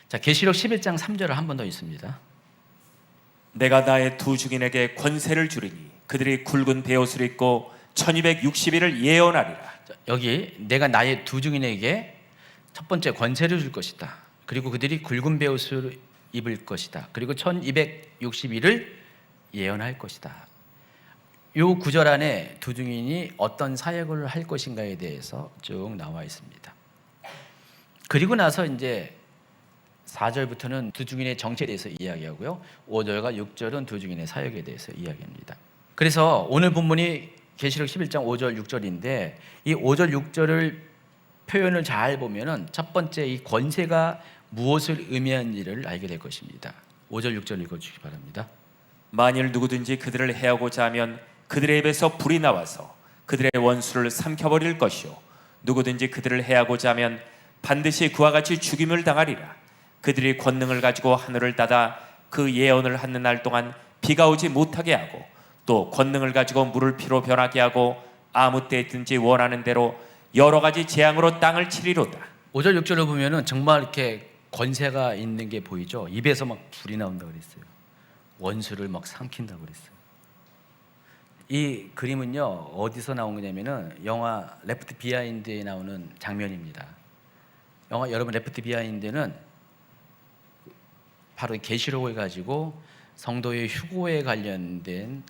자, 계시록 11장 3절을 한 번 더 읽습니다. 내가 나의 두 증인에게 권세를 주리니 그들이 굵은 베옷을 입고 1260일을 예언하리라. 자, 여기 내가 나의 두 증인에게 첫 번째 권세를 줄 것이다. 그리고 그들이 굵은 베옷을 입을 것이다. 그리고 1260일을 예언할 것이다. 이 구절 안에 두 증인이 어떤 사역을 할 것인가에 대해서 쭉 나와 있습니다. 그리고 나서 이제 4절부터는 두 증인의 정체에 대해서 이야기하고요. 5절과 6절은 두 증인의 사역에 대해서 이야기합니다. 그래서 오늘 본문이 계시록 11장 5절 6절인데 이 5절 6절을 표현을 잘 보면은 첫 번째 이 권세가 무엇을 의미하는지를 알게 될 것입니다. 5절 6절 읽어주시기 바랍니다. 만일 누구든지 그들을 해하고자 하면 그들의 입에서 불이 나와서 그들의 원수를 삼켜버릴 것이요 누구든지 그들을 해하고자 하면 반드시 그와 같이 죽임을 당하리라. 그들이 권능을 가지고 하늘을 닫아 그 예언을 하는 날 동안 비가 오지 못하게 하고 또 권능을 가지고 물을 피로 변하게 하고 아무 때든지 원하는 대로 여러 가지 재앙으로 땅을 치리로다. 5절 6절을 보면은 정말 이렇게 권세가 있는 게 보이죠. 입에서 막 불이 나온다고 그랬어요. 원수를 막 삼킨다고 그랬어요. 이 그림은요 어디서 나온 거냐면은 영화 레프트 비하인드에 나오는 장면입니다. 영화 여러분 레프트 비하인드는 바로 계시록을 가지고 성도의 휴고에 관련된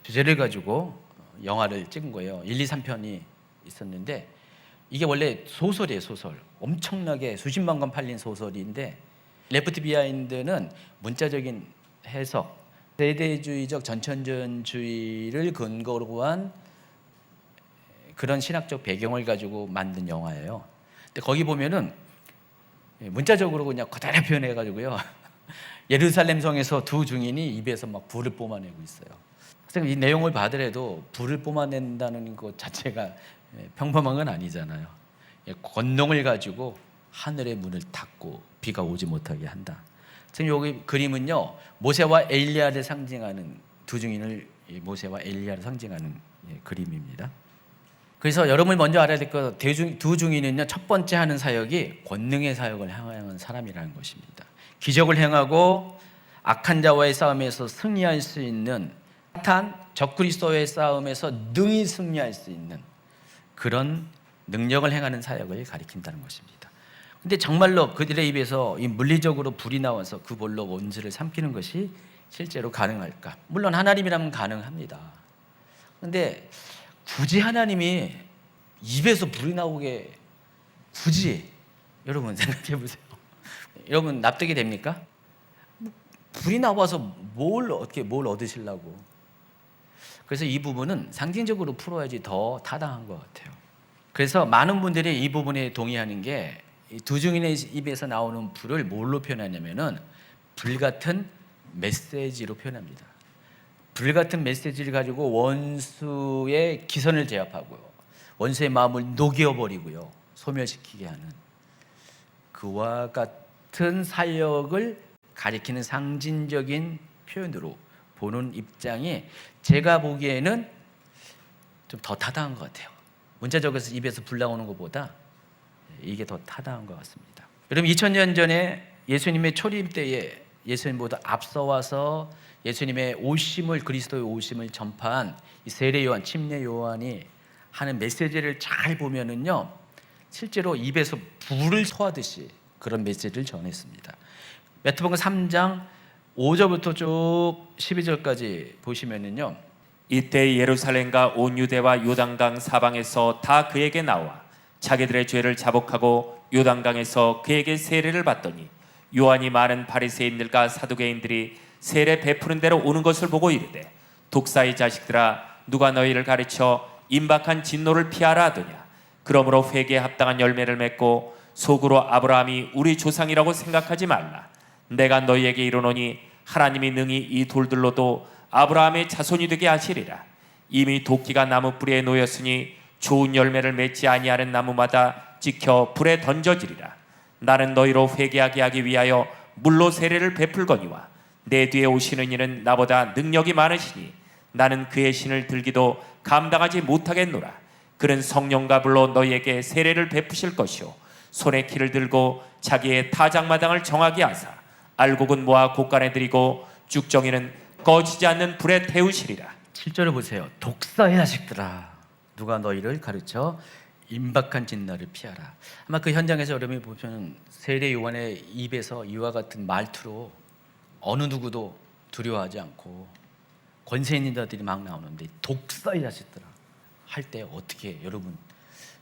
주제를 가지고 영화를 찍은 거예요. 1, 2, 3편이 있었는데 이게 원래 소설이에요. 소설. 엄청나게 수십만 권 팔린 소설인데 레프트 비하인드는 문자적인 해석, 세대주의적 전천전주의를 근거로 한 그런 신학적 배경을 가지고 만든 영화예요. 근데 거기 보면은 문자적으로 그냥 그대로 표현해가지고요. 예루살렘 성에서 두 증인이 입에서 막 불을 뿜어내고 있어요. 이 내용을 봐더라도 불을 뿜어낸다는 것 자체가 평범한 건 아니잖아요. 권능을 가지고 하늘의 문을 닫고 비가 오지 못하게 한다. 지금 여기 그림은요 모세와 엘리야를 상징하는 두 증인을 모세와 엘리야를 상징하는 그림입니다. 그래서 여러분이 먼저 알아야 될 것 두 증인은요 첫 번째 하는 사역이 권능의 사역을 행하는 사람이라는 것입니다. 기적을 행하고 악한 자와의 싸움에서 승리할 수 있는 사탄 적그리스도의 싸움에서 능히 승리할 수 있는 그런 능력을 행하는 사역을 가리킨다는 것입니다. 근데 정말로 그들의 입에서 이 물리적으로 불이 나와서 그 불로 원수를 삼키는 것이 실제로 가능할까? 물론 하나님이라면 가능합니다. 근데 굳이 하나님이 입에서 불이 나오게 굳이 여러분 생각해 보세요. 여러분 납득이 됩니까? 불이 나와서 뭘 얻으시려고? 그래서 이 부분은 상징적으로 풀어야지 더 타당한 것 같아요. 그래서 많은 분들이 이 부분에 동의하는 게 두 증인의 입에서 나오는 불을 뭘로 표현하냐면은 불 같은 메시지로 표현합니다. 불 같은 메시지를 가지고 원수의 기선을 제압하고요, 원수의 마음을 녹여버리고요, 소멸시키게 하는 그와 같은 사역을 가리키는 상징적인 표현으로 보는 입장이 제가 보기에는 좀 더 타당한 것 같아요. 문자적으로 입에서 불 나오는 것보다 이게 더 타당한 것 같습니다. 여러분 2000년 전에 예수님의 초림 때에 예수님보다 앞서와서 예수님의 오심을, 그리스도의 오심을 전파한 이 세례 요한, 침례 요한이 하는 메시지를 잘 보면은요 실제로 입에서 불을 토하듯이 그런 메시지를 전했습니다. 마태복음 3장 5절부터 쭉 12절까지 보시면은요 이때 예루살렘과 온 유대와 요단강 사방에서 다 그에게 나와 자기들의 죄를 자복하고 요단강에서 그에게 세례를 받더니 요한이 많은 바리새인들과 사두개인들이 세례 베푸는 대로 오는 것을 보고 이르되 독사의 자식들아 누가 너희를 가르쳐 임박한 진노를 피하라 하더냐. 그러므로 회개에 합당한 열매를 맺고 속으로 아브라함이 우리 조상이라고 생각하지 말라. 내가 너희에게 이르노니 하나님이 능히 이 돌들로도 아브라함의 자손이 되게 하시리라. 이미 도끼가 나무 뿌리에 놓였으니 좋은 열매를 맺지 아니하는 나무마다 찍혀 불에 던져지리라. 나는 너희로 회개하게 하기 위하여 물로 세례를 베풀거니와 내 뒤에 오시는 이는 나보다 능력이 많으시니 나는 그의 신을 들기도 감당하지 못하겠노라. 그는 성령과 불로 너희에게 세례를 베푸실 것이요 손에 키를 들고 자기의 타작마당을 정하게 하사 알곡은 모아 곳간에 들이고 쭉정이는 꺼지지 않는 불에 태우시리라. 7절을 보세요. 독사의 자식들아, 누가 너희를 가르쳐 임박한 진날을 피하라. 아마 그 현장에서 여러분이 보면 세례 요한의 입에서 이와 같은 말투로 어느 누구도 두려워하지 않고 권세 있는 자들이 막 나오는데, 독사의 자식들아 할 때 어떻게, 여러분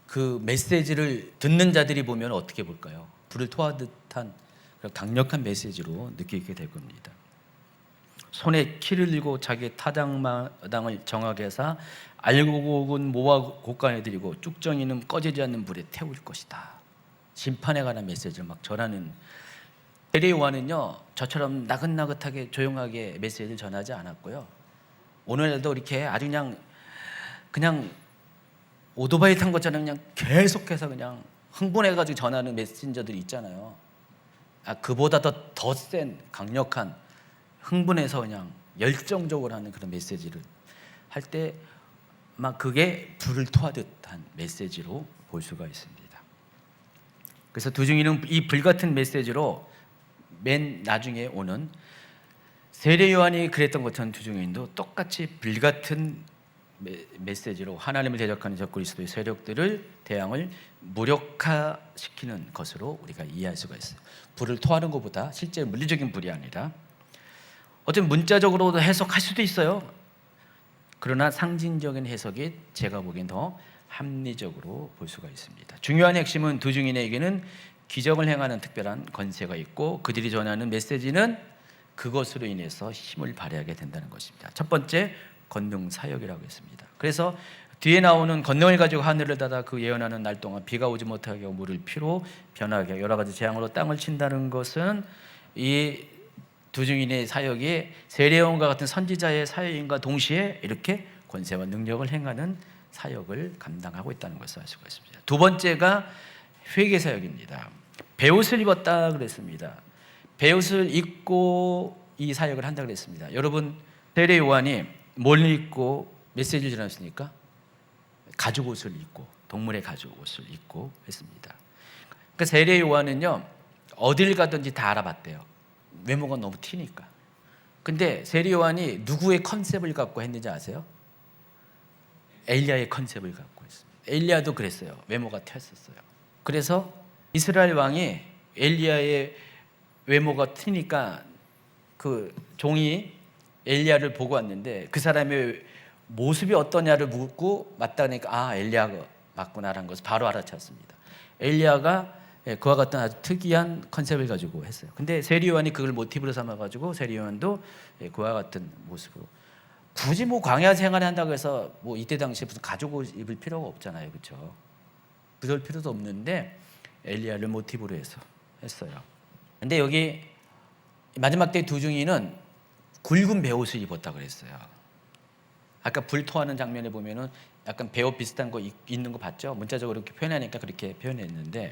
그 메시지를 듣는 자들이 보면 어떻게 볼까요? 불을 토하듯한 그런 강력한 메시지로 느끼게 될 겁니다. 손에 키를 들고 자기의 타작마당을 정하게 해서 알곡은 모아 곳간에 들이고 쭉정이는 꺼지지 않는 불에 태울 것이다. 심판에 관한 메시지를 막 전하는 세례 요한은요, 저처럼 나긋나긋하게 조용하게 메시지를 전하지 않았고요. 오늘도 이렇게 아주 그냥 오토바이 탄 것처럼 그냥 계속해서 그냥 흥분해가지고 전하는 메신저들이 있잖아요. 그보다 더 센 강력한, 흥분해서 그냥 열정적으로 하는 그런 메시지를 할 때 막 그게 불을 토하듯한 메시지로 볼 수가 있습니다. 그래서 두중이는 이 불같은 메시지로 맨 나중에 오는 세례 요한이 그랬던 것처럼 두중인도 똑같이 불같은 메시지로 하나님을 대적하는 적그리스도의 세력들을 대항을 무력화시키는 것으로 우리가 이해할 수가 있어요. 불을 토하는 것보다 실제 물리적인 불이 아니라 어쨌든 문자적으로도 해석할 수도 있어요. 그러나 상징적인 해석이 제가 보기엔 더 합리적으로 볼 수가 있습니다. 중요한 핵심은 두 증인에게는 기적을 행하는 특별한 권세가 있고 그들이 전하는 메시지는 그것으로 인해서 힘을 발휘하게 된다는 것입니다. 첫 번째, 권능 사역이라고 했습니다. 그래서 뒤에 나오는 권능을 가지고 하늘을 닫아 그 예언하는 날 동안 비가 오지 못하게 하고 물을 피로 변하게 하고 여러 가지 재앙으로 땅을 친다는 것은 이 두 증인의 사역이 세례요한과 같은 선지자의 사역인과 동시에 이렇게 권세와 능력을 행하는 사역을 감당하고 있다는 것을 알 수가 있습니다. 두 번째가 회개 사역입니다. 베옷을 입었다 그랬습니다. 베옷을 입고 이 사역을 한다 그랬습니다. 여러분, 세례 요한이 뭘 입고 메시지를 전했습니까? 가죽 옷을 입고, 동물의 가죽 옷을 입고 했습니다. 그러니까 세례 요한은요, 어딜 가든지 다 알아봤대요. 외모가 너무 튀니까. 근데 세례 요한이 누구의 컨셉을 갖고 했는지 아세요? 엘리야의 컨셉을 갖고 했습니다. 엘리야도 그랬어요. 외모가 튀었었어요. 그래서 이스라엘 왕이 엘리야의 외모가 튀니까 그 종이 엘리야를 보고 왔는데 그 사람의 모습이 어떠냐를 묻고 맞다니까 엘리야가 맞구나라는 것을 바로 알아챘습니다. 엘리야가 그와 같은 아주 특이한 컨셉을 가지고 했어요. 근데 세례 요한이 그걸 모티브로 삼아가지고 세례 요한도 그와 같은 모습으로, 굳이 뭐 광야 생활을 한다고 해서 뭐 이때 당시에 무슨 가죽 옷 입을 필요가 없잖아요, 그렇죠? 그럴 필요도 없는데 엘리야를 모티브로 해서 했어요. 근데 여기 마지막 때 두 증인은 굵은 베옷을 입었다 그랬어요. 아까 불 토하는 장면에 보면은 약간 베옷 비슷한 거 있는 거 봤죠? 문자적으로 이렇게 표현하니까 그렇게 표현했는데,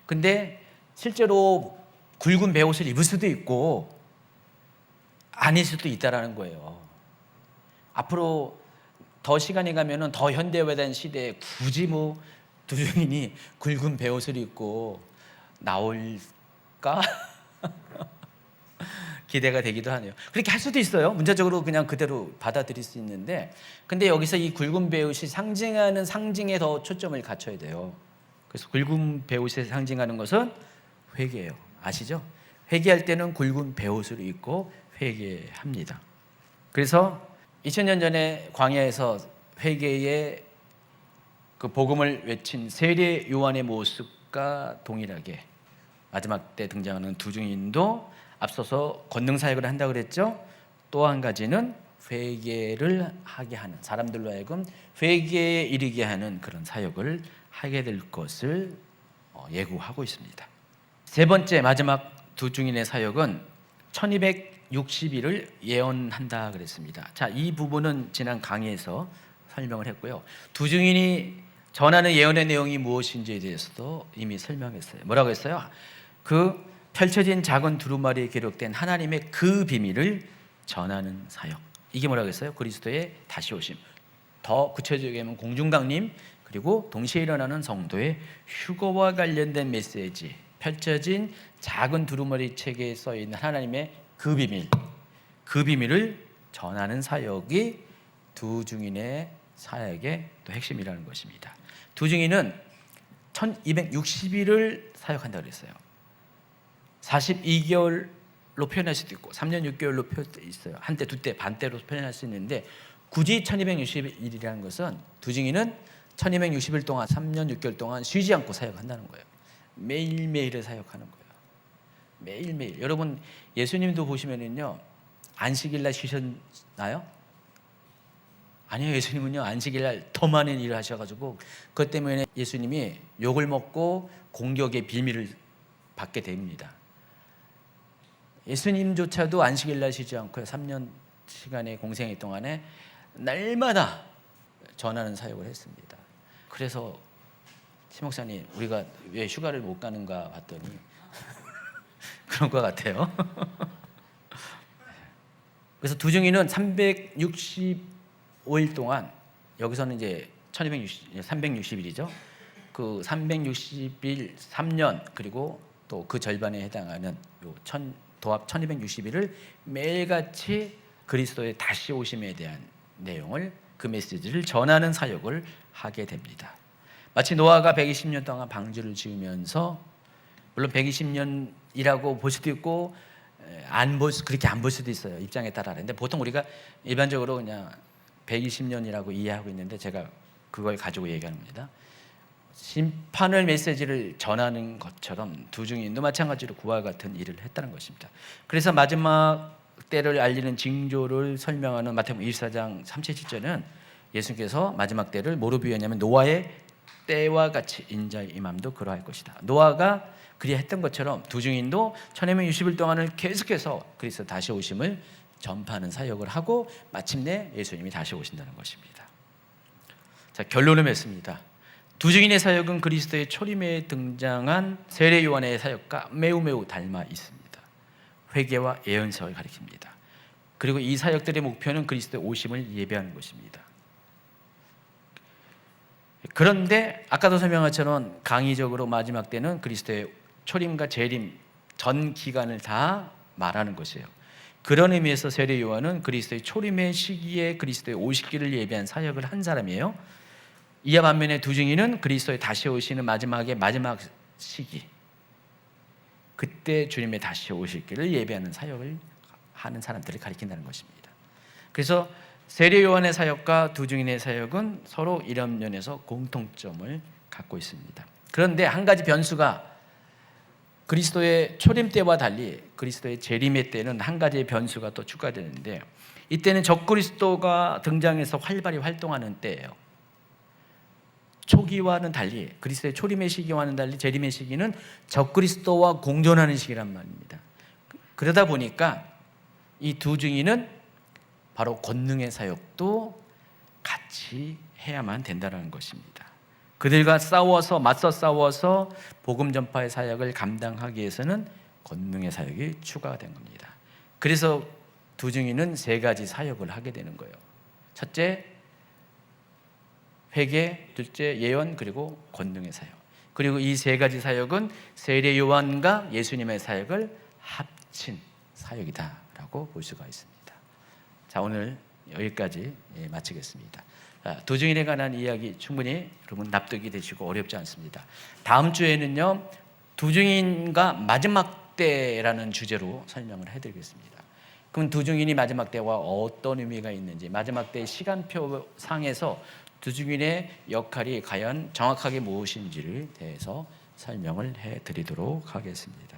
근데 실제로 굵은 베옷을 입을 수도 있고 아닐 수도 있다라는 거예요. 앞으로 더 시간이 가면은 더 현대화된 시대에 굳이 뭐 두 증인이 굵은 베옷을 입고 나올까? 기대가 되기도 하네요. 그렇게 할 수도 있어요. 문자적으로 그냥 그대로 받아들일 수 있는데, 근데 여기서 이 굵은 베옷이 상징하는 상징에 더 초점을 갖춰야 돼요. 그래서 굵은 베옷에 상징하는 것은 회개예요. 아시죠? 회개할 때는 굵은 베옷을 입고 회개합니다. 그래서 2000년 전에 광야에서 회개의 그 복음을 외친 세례 요한의 모습과 동일하게 마지막 때 등장하는 두 증인도 앞서서 권능 사역을 한다고 그랬죠. 또 한 가지는 회개를 하게 하는, 사람들로 하여금 회개에 이르게 하는 그런 사역을 하게 될 것을 예고하고 있습니다. 세 번째, 마지막 두 증인의 사역은 1260일을 예언한다 그랬습니다. 자, 이 부분은 지난 강의에서 설명을 했고요. 두 증인이 전하는 예언의 내용이 무엇인지에 대해서도 이미 설명했어요. 뭐라고 했어요? 그 펼쳐진 작은 두루마리에 기록된 하나님의 그 비밀을 전하는 사역. 이게 뭐라고 했어요? 그리스도의 다시 오심. 더 구체적이게 하면 공중강림, 그리고 동시에 일어나는 성도의 휴거와 관련된 메시지, 펼쳐진 작은 두루마리 책에 써 있는 하나님의 그 비밀을 전하는 사역이 두 증인의 사역의 또 핵심이라는 것입니다. 두 증인은 1260일을 사역한다 그랬어요. 42개월로 표현할 수도 있고 3년 6개월로 표현할 수 있어요. 한때, 두때, 반때로 표현할 수 있는데 굳이 1260일이라는 것은 두 증인은 1260일 동안 3년 6개월 동안 쉬지 않고 사역한다는 거예요. 매일매일을 사역하는 거예요. 매일매일. 여러분 예수님도 보시면은요 안식일날 쉬셨나요? 아니요. 예수님은요 안식일날 더 많은 일을 하셔가지고 그것 때문에 예수님이 욕을 먹고 공격의 비밀을 받게 됩니다. 예수님조차도 안식일날 쉬지 않고요 3년 시간의 공생애 동안에 날마다 전하는 사역을 했습니다. 그래서 시 목사님 우리가 왜 휴가를 못 가는가 봤더니 그런 것 같아요. 그래서 두 증인은 365일 동안 여기서는 이제 360일이죠. 그 360일 3년 그리고 또 그 절반에 해당하는 도합 1260일을 매일같이 그리스도의 다시 오심에 대한 내용을 그 메시지를 전하는 사역을 하게 됩니다. 마치 노아가 120년 동안 방주를 지으면서 물론 120년이라고 볼 수도 있고 그렇게 안 볼 수도 있어요. 입장에 따라. 근데 보통 우리가 일반적으로 그냥 120년이라고 이해하고 있는데 제가 그걸 가지고 얘기하는 겁니다. 심판의 메시지를 전하는 것처럼 두 증인도 마찬가지로 그와 같은 일을 했다는 것입니다. 그래서 마지막 때를 알리는 징조를 설명하는 마태복음 24장 37절은 예수님께서 마지막 때를 뭐로 비유했냐면 노아의 때와 같이 인자의 임함도 그러할 것이다. 노아가 그리했던 것처럼 두 증인도 1260일 동안을 계속해서 그리스도 다시 오심을 전파하는 사역을 하고 마침내 예수님이 다시 오신다는 것입니다. 자, 결론을 맺습니다. 두 증인의 사역은 그리스도의 초림에 등장한 세례 요한의 사역과 매우 닮아 있습니다. 회개와 예언서를 가리킵니다. 그리고 이 사역들의 목표는 그리스도의 오심을 예배하는 것입니다. 그런데 아까도 설명한 것처럼 강의적으로 마지막 때는 그리스도의 초림과 재림 전 기간을 다 말하는 것이에요. 그런 의미에서 세례 요한은 그리스도의 초림의 시기에 그리스도의 오시기를 예배한 사역을 한 사람이에요. 이와 반면에 두 증인은 그리스도의 다시 오시는 마지막 시기, 그때 주님의 다시 오실 길을 예배하는 사역을 하는 사람들을 가리킨다는 것입니다. 그래서 세례 요한의 사역과 두 증인의 사역은 서로 이런 면에서 공통점을 갖고 있습니다. 그런데 한 가지 변수가 그리스도의 초림 때와 달리 그리스도의 재림의 때는 한 가지의 변수가 또 추가되는데 이때는 적그리스도가 등장해서 활발히 활동하는 때예요. 초기와는 달리 그리스도의 초림의 시기와는 달리 재림의 시기는 적그리스도와 공존하는 시기란 말입니다. 그러다 보니까 이 두 증인은 바로 권능의 사역도 같이 해야만 된다는 것입니다. 그들과 맞서 싸워서 복음 전파의 사역을 감당하기 위해서는 권능의 사역이 추가가 된 겁니다. 그래서 두 증인은 세 가지 사역을 하게 되는 거예요. 첫째, 회개, 둘째, 예언, 그리고 권능의 사역. 그리고 이 세 가지 사역은 세례 요한과 예수님의 사역을 합친 사역이다라고 볼 수가 있습니다. 자, 오늘 여기까지 마치겠습니다. 두 증인에 관한 이야기 충분히 여러분 납득이 되시고 어렵지 않습니다. 다음 주에는요 두 증인과 마지막 때라는 주제로 설명을 해드리겠습니다. 그럼 두 증인이 마지막 때와 어떤 의미가 있는지, 마지막 때의 시간표 상에서 두 증인의 역할이 과연 정확하게 무엇인지를 대해서 설명을 해드리도록 하겠습니다.